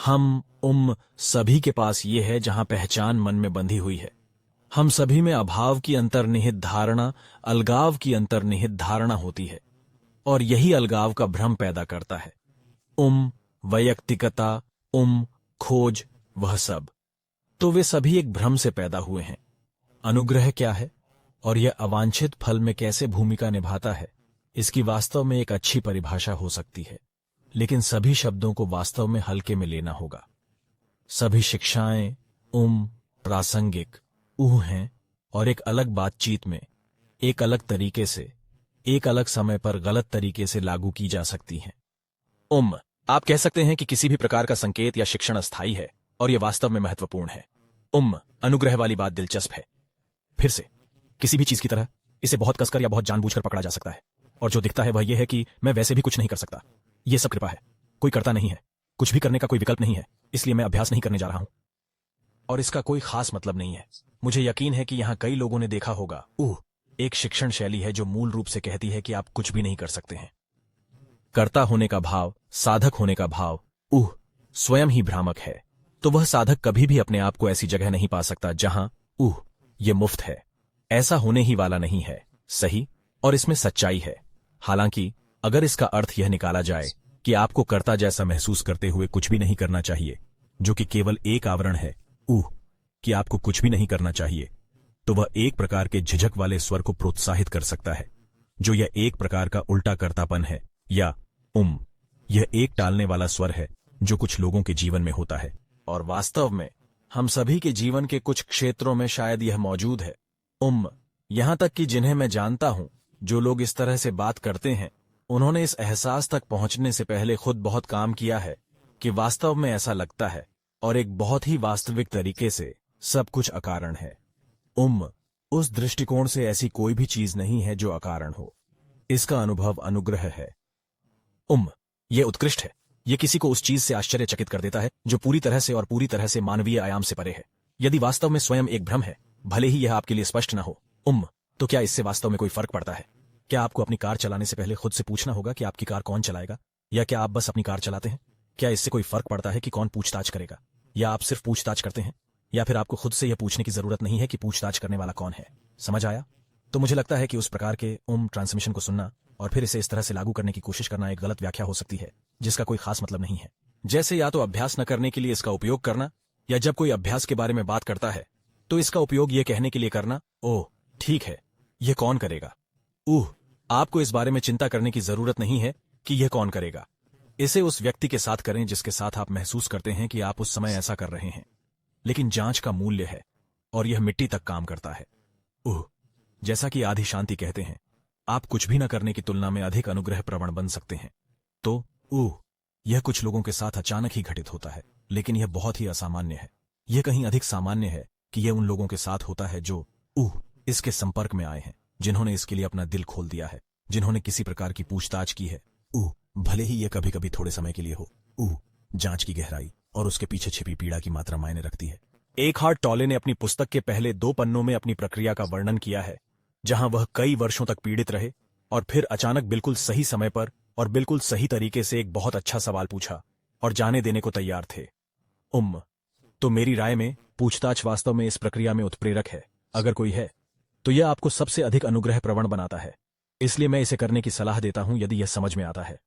हम सभी के पास ये है जहां पहचान मन में बंधी हुई है। हम सभी में अभाव की अंतर्निहित धारणा, अलगाव की अंतर्निहित धारणा होती है, और यही अलगाव का भ्रम पैदा करता है। वैयक्तिकता, खोज, वह सब तो वे सभी एक भ्रम से पैदा हुए हैं। अनुग्रह क्या है और यह अवांछित फल में कैसे भूमिका निभाता है, इसकी वास्तव में एक अच्छी परिभाषा हो सकती है, लेकिन सभी शब्दों को वास्तव में हल्के में लेना होगा। सभी शिक्षाएं प्रासंगिक हैं और एक अलग बातचीत में, एक अलग तरीके से, एक अलग समय पर गलत तरीके से लागू की जा सकती हैं। आप कह सकते हैं कि किसी भी प्रकार का संकेत या शिक्षण अस्थायी है और यह वास्तव में महत्वपूर्ण है। अनुग्रह वाली बात दिलचस्प है। फिर से किसी भी चीज की तरह इसे बहुत कसकर या बहुत जानबूझकर पकड़ा जा सकता है, और जो दिखता है वह यह है कि मैं वैसे भी कुछ नहीं कर सकता। यह सब कृपा है, कोई करता नहीं है, कुछ भी करने का कोई विकल्प नहीं है, इसलिए मैं अभ्यास नहीं करने जा रहा हूं। और इसका कोई खास मतलब नहीं है। मुझे यकीन है कि यहां कई लोगों ने देखा होगा, एक शिक्षण शैली है जो मूल रूप से कहती है कि आप कुछ भी नहीं कर सकते हैं। कर्ता होने का भाव, साधक होने का भाव स्वयं ही भ्रामक है। तो वह साधक कभी भी अपने आप को ऐसी जगह नहीं पा सकता जहां ये मुफ्त है, ऐसा होने ही वाला नहीं है। सही, और इसमें सच्चाई है। हालांकि अगर इसका अर्थ यह निकाला जाए कि आपको कर्ता जैसा महसूस करते हुए कुछ भी नहीं करना चाहिए, जो कि केवल एक आवरण है कि आपको कुछ भी नहीं करना चाहिए, तो वह एक प्रकार के झिझक वाले स्वर को प्रोत्साहित कर सकता है, जो यह एक प्रकार का उल्टा कर्तापन है, या यह एक टालने वाला स्वर है जो कुछ लोगों के जीवन में होता है। और वास्तव में हम सभी के जीवन के कुछ क्षेत्रों में शायद यह मौजूद है। यहां तक कि जिन्हें मैं जानता हूं, जो लोग इस तरह से बात करते हैं, उन्होंने इस एहसास तक पहुंचने से पहले खुद बहुत काम किया है कि वास्तव में ऐसा लगता है, और एक बहुत ही वास्तविक तरीके से सब कुछ अकारण है। उस दृष्टिकोण से ऐसी कोई भी चीज नहीं है जो अकारण हो। इसका अनुभव अनुग्रह है। यह उत्कृष्ट है। यह किसी को उस चीज से आश्चर्यचकित कर देता है जो पूरी तरह से और पूरी तरह से मानवीय आयाम से परे है। यदि वास्तव में स्वयं एक भ्रम है, भले ही यह आपके लिए स्पष्ट न हो, तो क्या इससे वास्तव में कोई फर्क पड़ता है? क्या आपको अपनी कार चलाने से पहले खुद से पूछना होगा कि आपकी कार कौन चलाएगा, या क्या आप बस अपनी कार चलाते हैं? क्या इससे कोई फर्क पड़ता है कि कौन पूछताछ करेगा, या आप सिर्फ पूछताछ करते हैं, या फिर आपको खुद से यह पूछने की जरूरत नहीं है कि पूछताछ करने वाला कौन है? समझ आया? तो मुझे लगता है कि उस प्रकार के ट्रांसमिशन को सुनना और फिर इसे इस तरह से लागू करने की कोशिश करना एक गलत व्याख्या हो सकती है, जिसका कोई खास मतलब नहीं है। जैसे या तो अभ्यास न करने के लिए इसका उपयोग करना, या जब कोई अभ्यास के बारे में बात करता है तो इसका उपयोग यह कहने के लिए करना, ओह ठीक है, यह कौन करेगा। आपको इस बारे में चिंता करने की जरूरत नहीं है कि यह कौन करेगा। इसे उस व्यक्ति के साथ करें जिसके साथ आप महसूस करते हैं कि आप उस समय ऐसा कर रहे हैं। लेकिन जांच का मूल्य है, और यह मिट्टी तक काम करता है। जैसा कि आदि शांति कहते हैं, आप कुछ भी न करने की तुलना में अधिक अनुग्रह प्रवण बन सकते हैं। तो यह कुछ लोगों के साथ अचानक ही घटित होता है, लेकिन यह बहुत ही असामान्य है। यह कहीं अधिक सामान्य है कि यह उन लोगों के साथ होता है जो इसके संपर्क में आए हैं, जिन्होंने इसके लिए अपना दिल खोल दिया है, जिन्होंने किसी प्रकार की पूछताछ की है, भले ही यह कभी कभी थोड़े समय के लिए हो। जांच की गहराई और उसके पीछे छिपी पीड़ा की मात्रा मायने रखती है। एकहार्ट टॉले ने अपनी पुस्तक के पहले 2 पन्नों में अपनी प्रक्रिया का वर्णन किया है, जहां वह कई वर्षों तक पीड़ित रहे और फिर अचानक बिल्कुल सही समय पर और बिल्कुल सही तरीके से एक बहुत अच्छा सवाल पूछा और जाने देने को तैयार थे। तो मेरी राय में पूछताछ वास्तव में इस प्रक्रिया में उत्प्रेरक है। अगर कोई है तो यह आपको सबसे अधिक अनुग्रह प्रवण बनाता है। इसलिए मैं इसे करने की सलाह देता हूं यदि यह समझ में आता है।